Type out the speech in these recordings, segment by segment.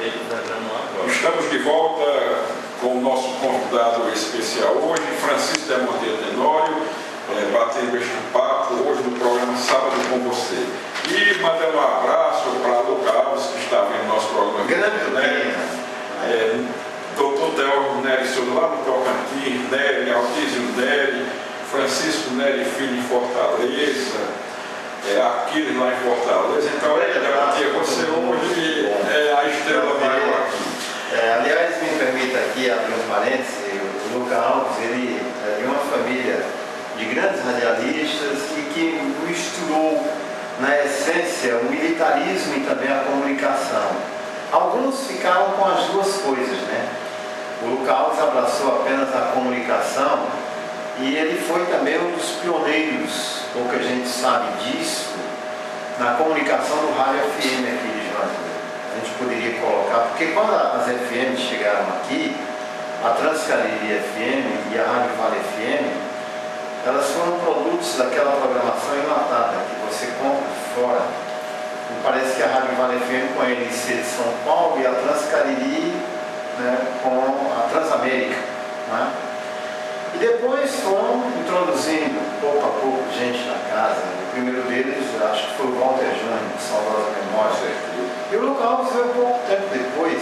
feito da Granular agora. Estamos de volta com o nosso convidado especial hoje, Francisco de Monteiro Tenório, batendo este papo hoje no programa Sábado com Você. E mandando um abraço para Luca Alves, que está vendo nosso programa. Grande, né? Doutor Teófilo Nery Souza, lá no Tocantins, Nery, Altísio Nery, Francisco Nery Filho em Fortaleza, Aquiles lá em Fortaleza. Então, você hoje é a estrela maior aqui. Aliás, me permita aqui abrir um parêntese. O Luca Alves, ele é de uma família de grandes radialistas e que misturou na essência o militarismo e também a comunicação. Alguns ficaram com as duas coisas, né? O Luca Alves abraçou apenas a comunicação e ele foi também um dos pioneiros, pouca gente sabe disso, na comunicação do rádio FM aqui de Juazeiro. A gente poderia colocar, porque quando as FM chegaram aqui, a Transcariri FM e a Rádio Vale FM, elas foram produtos daquela programação enlatada que você compra fora. E parece que a Rádio Vale FM com a NC de São Paulo e a Transcariri, né, com a Transamérica. Né? E depois foram introduzindo, pouco a pouco, gente na casa. O primeiro deles, acho que foi o Walter Júnior, de saudosa memória. E o Luca Alves veio pouco tempo depois.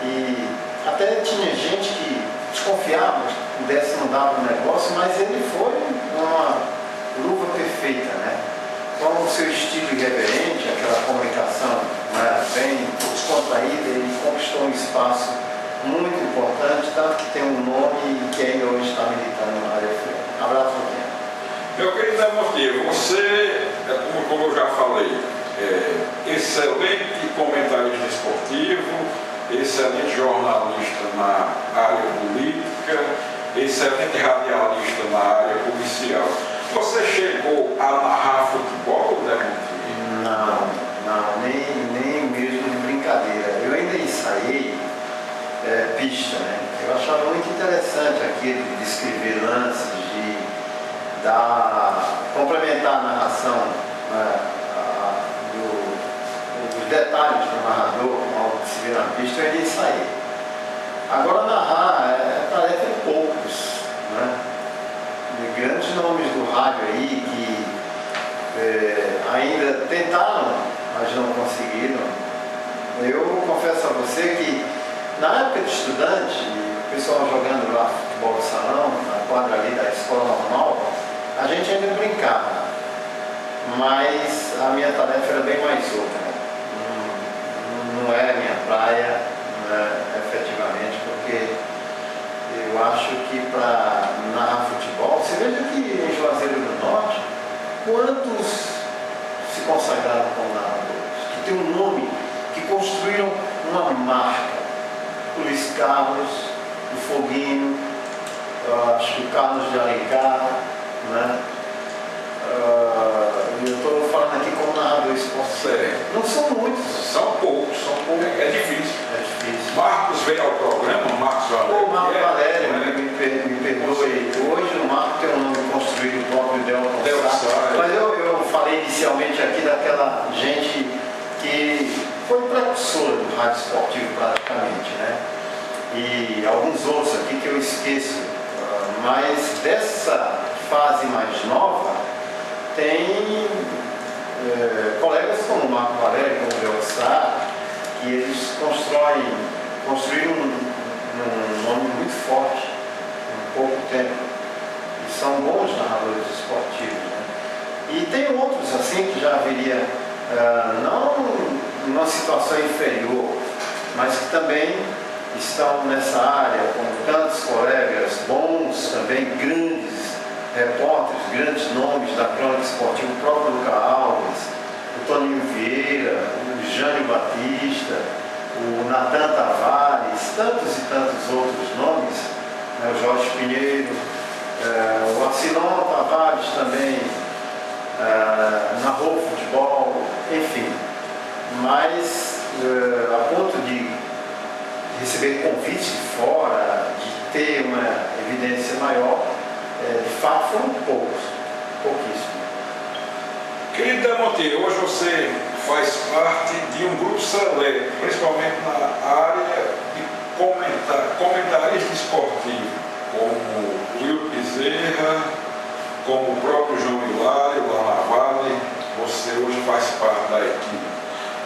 E até tinha gente que desconfiava que pudesse mudar o negócio, mas ele foi uma luva perfeita, né? Com o seu estilo irreverente, aquela comunicação, né, bem descontraída, ele conquistou um espaço muito importante, tanto que tem um nome que ainda hoje está militando na área FM. Abraço, Luquinha. Meu querido Monteiro, você, como eu já falei, excelente comentarista esportivo, excelente jornalista na área política, excelente radialista na área policial. Você chegou a narrar futebol, né, Monteiro? Não, nem mesmo de brincadeira. Eu ainda ensaiei pista, né? Eu achava muito interessante aquilo de descrever lances, de complementar a narração, né, dos detalhes do narrador, ao se ver na pista, eu ainda ensaiei. Agora narrar é tarefa de poucos, né? De grandes nomes do rádio aí que ainda tentaram, mas não conseguiram. Eu confesso a você que na época de estudante, o pessoal jogando lá futebol de salão, na quadra ali da escola normal, a gente ainda brincava, mas a minha tarefa era bem mais outra. Não é a minha praia, efetivamente, porque eu acho que para narrar futebol, você veja que em Juazeiro do Norte, quantos se consagraram como narradores, que tem um nome, que construíram uma marca. O Luiz Carlos, o Foguinho, acho que o Carlos de Alencar, né? Eu estou falando aqui como narrador esportivo. Não são muitos. São poucos. É difícil. Marcos veio ao programa, Marcos Valério. O Marcos Valério, me perdoe. Hoje o Marcos tem um nome construído próprio, Delton Sá. Mas eu falei inicialmente aqui daquela gente que foi precursora do rádio esportivo praticamente, né? E alguns outros aqui que eu esqueço, mas dessa fase mais nova tem colegas como o Marco Valério, como o Delton Sá, que eles construíram um nome muito forte em pouco tempo e são bons narradores esportivos, né? E tem outros assim que já haveria não numa situação inferior, mas que também estão nessa área, com tantos colegas bons, também grandes repórteres, grandes nomes da crônica esportiva, o próprio Luca Alves, o Toninho Vieira, o Jânio Batista, o Natan Tavares, tantos e tantos outros nomes, né, o Jorge Pinheiro, o Arcilon Tavares também narrou futebol, enfim. Mas a ponto de receber convites de fora, de ter uma evidência maior, de fato foram pouquíssimos. Querido Monteiro, hoje você faz parte de um grupo seleto, principalmente na comentarista esportivo, como Rio Bezerra, como o próprio João Hilário, lá na Vale, você hoje faz parte da equipe.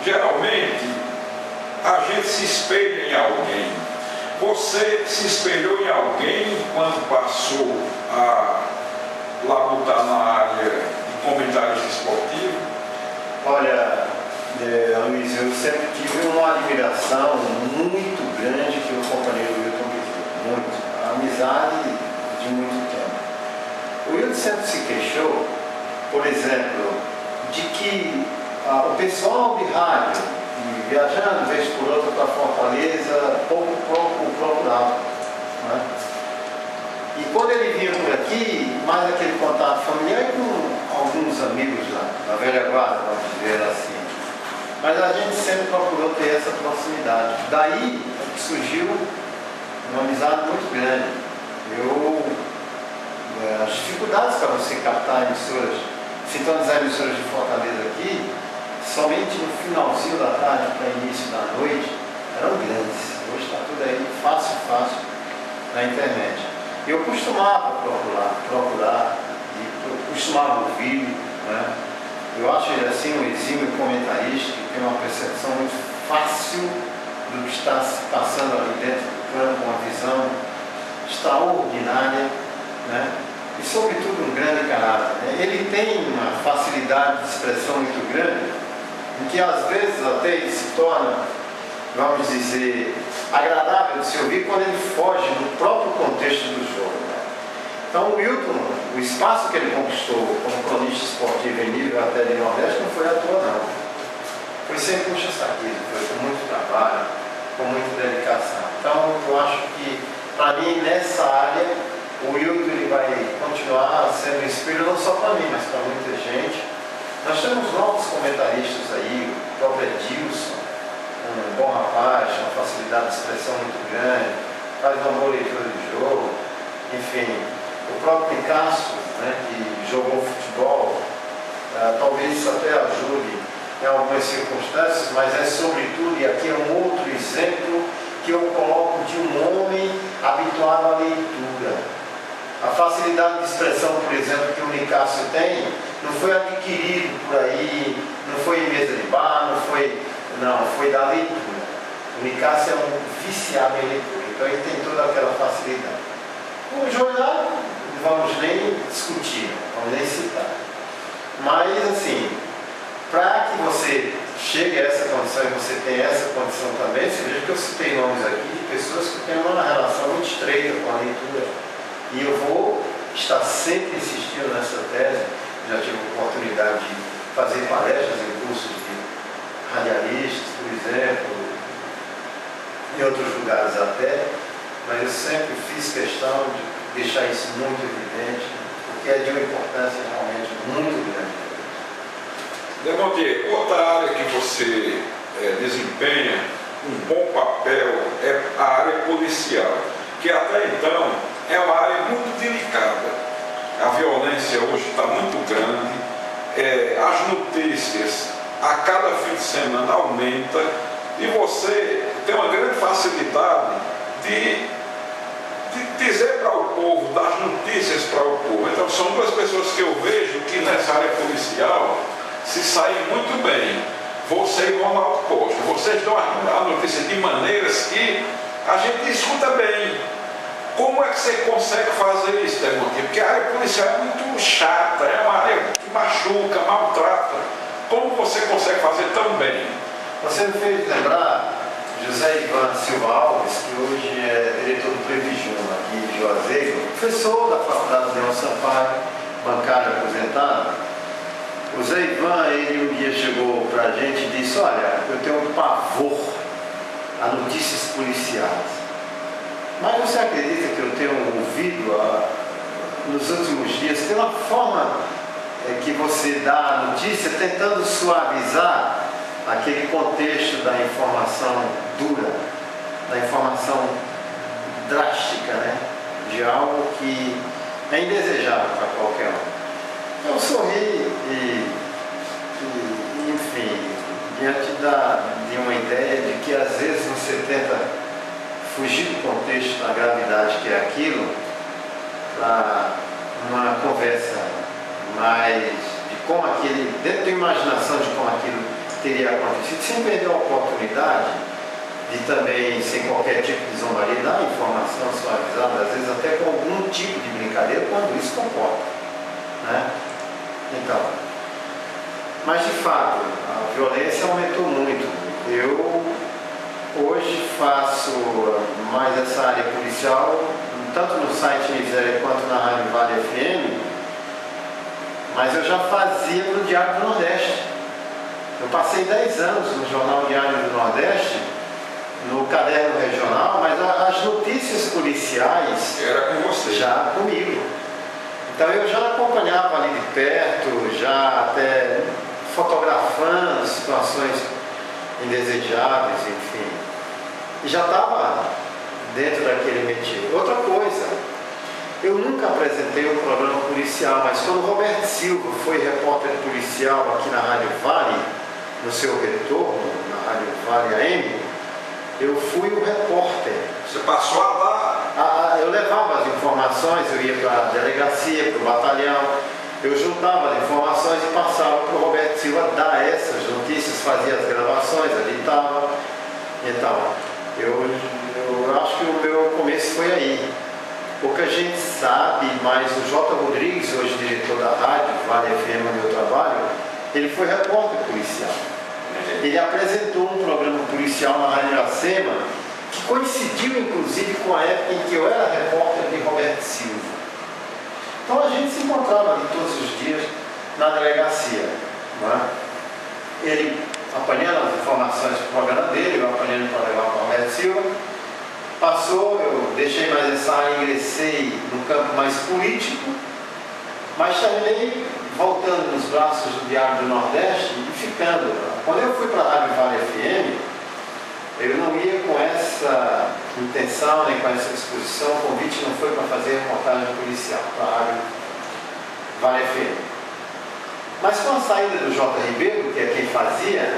Geralmente, a gente se espelha em alguém. Você se espelhou em alguém quando passou a labutar na área de comentarista esportivo? Olha, Luiz, eu sempre tive uma admiração muito grande pelo companheiro Wilton Bezerra, muito, a amizade de muito tempo. O Wilton sempre se queixou, por exemplo, de que o pessoal de rádio, viajando vez por outra para Fortaleza, pouco procurava, né? E quando ele vinha por aqui, mais aquele contato familiar e com alguns amigos lá, na velha guarda, vamos dizer assim. Mas a gente sempre procurou ter essa proximidade. Daí surgiu uma amizade muito grande. As dificuldades para você captar emissoras, sintonizar emissoras de Fortaleza aqui, somente no finalzinho da tarde para início da noite, eram grandes. Hoje está tudo aí fácil na internet. Eu costumava procurar e costumava ouvir, né? Eu acho ele assim um exímio comentarista que tem uma percepção muito fácil do que está se passando ali dentro do campo, uma visão extraordinária, né? E sobretudo um grande caráter, né? Ele tem uma facilidade de expressão muito grande, em que às vezes até ele se torna, vamos dizer, agradável de se ouvir quando ele foge do próprio contexto do jogo, né? Então o Wilton, o espaço que ele conquistou como cronista esportivo em nível até de Nordeste não foi à toa não. Foi sem puxa-saquismo, foi com muito trabalho, com muita dedicação. Então eu acho que, para mim, nessa área, o Wilton ele vai continuar sendo um espelho não só para mim, mas para muita gente. Nós temos novos comentaristas aí, o próprio Edilson, um bom rapaz, uma facilidade de expressão muito grande, faz uma boa leitura de jogo, enfim, o próprio Picasso, né, que jogou futebol, talvez isso até ajude em algumas circunstâncias, mas é sobretudo, e aqui é um outro exemplo que eu coloco de um homem habituado à leitura. A facilidade de expressão, por exemplo, que o Nicásio tem, não foi adquirido por aí, não foi em mesa de bar, não, foi da leitura. O Nicásio é um viciado em leitura, então ele tem toda aquela facilidade. O jornal, não vamos nem discutir, não vamos nem citar. Mas, assim, para que você chegue a essa condição e você tenha essa condição também, você veja que eu citei nomes aqui de pessoas que têm uma relação muito estreita com a leitura. E eu vou estar sempre insistindo nessa tese. Já tive a oportunidade de fazer palestras em cursos de radialistas, por exemplo, em outros lugares até, mas eu sempre fiz questão de deixar isso muito evidente, porque é de uma importância realmente muito grande. Demontier, outra área que você desempenha um bom papel é a área policial, que até então é uma área muito delicada. A violência hoje está muito grande, as notícias a cada fim de semana aumenta e você tem uma grande facilidade de dizer para o povo, dar notícias para o povo. Então são duas pessoas que eu vejo que nessa área policial se saem muito bem. Você e o Ronaldo Costa, vocês dão a notícia de maneiras que a gente escuta bem. Como é que você consegue fazer isso, Demontier? Porque a área policial é muito chata, é uma área que machuca, maltrata. Como você consegue fazer tão bem? Você me fez lembrar José Ivan Silva Alves, que hoje é diretor do Previgium aqui de Juazeiro, professor da Faculdade de Leão Sampaio, bancário aposentado. O Zé Ivan, ele um dia chegou para a gente e disse: olha, eu tenho um pavor a notícias policiais. Mas você acredita que eu tenho ouvido nos últimos dias, tem uma forma que você dá a notícia tentando suavizar aquele contexto da informação dura, da informação drástica, né? De algo que é indesejável para qualquer um. Eu sorri enfim, diante de uma ideia de que às vezes você tenta fugir do contexto da gravidade que é aquilo, para uma conversa mais de como aquele, dentro da imaginação de como aquilo teria acontecido, sem perder a oportunidade de também, sem qualquer tipo de zombaria, dar informação suavizada, às vezes até com algum tipo de brincadeira, quando isso comporta, né? Então, mas de fato, a violência aumentou muito. Eu hoje faço mais essa área policial, tanto no site Miséria quanto na Rádio Vale FM, mas eu já fazia no Diário do Nordeste. Eu passei 10 anos no Jornal Diário do Nordeste, no Caderno Regional, mas as notícias policiais Era com você. já comigo. Então eu já acompanhava ali de perto, já até fotografando situações indesejáveis, enfim. E já estava dentro daquele métier. Outra coisa, eu nunca apresentei um programa policial, mas quando o Roberto Silva foi repórter policial aqui na Rádio Vale, no seu retorno, na Rádio Vale AM, eu fui o repórter. Você passou a lá? Eu levava as informações, eu ia para a delegacia, para o batalhão, eu juntava as informações e passava para o Roberto Silva dar essas notícias, fazia as gravações, editava. Então, eu acho que o meu começo foi aí. Pouca gente sabe, mas o J. Rodrigues, hoje diretor da rádio, Vale FM, onde eu trabalho, ele foi repórter policial. Ele apresentou um programa policial na Rádio Iracema, que coincidiu inclusive com a época em que eu era repórter de Roberto Silva. Então a gente se encontrava ali todos os dias na delegacia, não é? Ele apanhando as informações do programa dele, eu apanhando para levar para o Roberto Silva. Passou, eu deixei mais essa área, ingressei no campo mais político, mas terminei voltando nos braços do Diário do Nordeste e ficando. Quando eu fui para a Rádio Vale FM, eu não ia com essa intenção, nem com essa disposição. O convite não foi para fazer reportagem policial para a Rádio Vale FM. Mas com a saída do J. Ribeiro, que é quem fazia,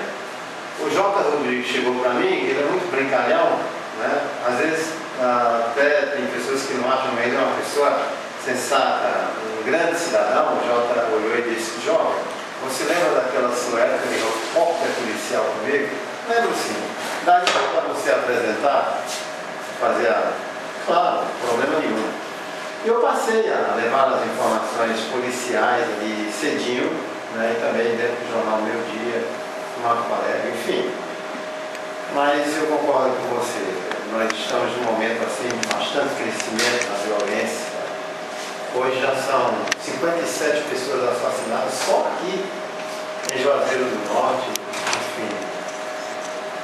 o J. Rodrigues chegou para mim, ele é muito brincalhão, né? Às vezes até tem pessoas que não acham, mas ele é uma pessoa sensata, um grande cidadão. O J. olhou e disse: jovem, você lembra daquela sua época de repórter policial comigo? Lembro sim. Daí para você apresentar, fazia, claro, problema nenhum. E eu passei a levar as informações policiais ali cedinho, né, e também dentro do jornal Meu Dia, Marco Alegre, enfim. Mas eu concordo com você, nós estamos num momento assim de bastante crescimento na violência. Hoje já são 57 pessoas assassinadas só aqui em Juazeiro do Norte, enfim.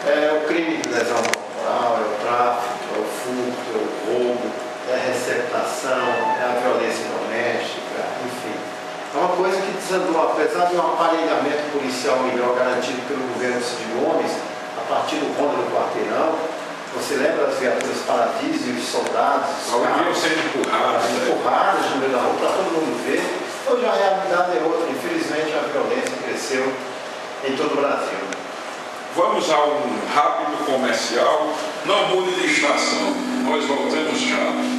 É o crime de lesão corporal, é o tráfico, é o furto, é o roubo, é a receptação, é a violência doméstica, enfim. É uma coisa que desandou, apesar de um aparelhamento policial melhor garantido pelo governo Cid Gomes, a partir do Ronda do Quarteirão. Você lembra das viaturas Paradiso e os soldados? Alguém sendo empurrados no meio da rua para todo mundo ver. Hoje a realidade é outra. Infelizmente a violência cresceu em todo o Brasil. Vamos a um rápido comercial. Não mude de estação. Nós voltamos já.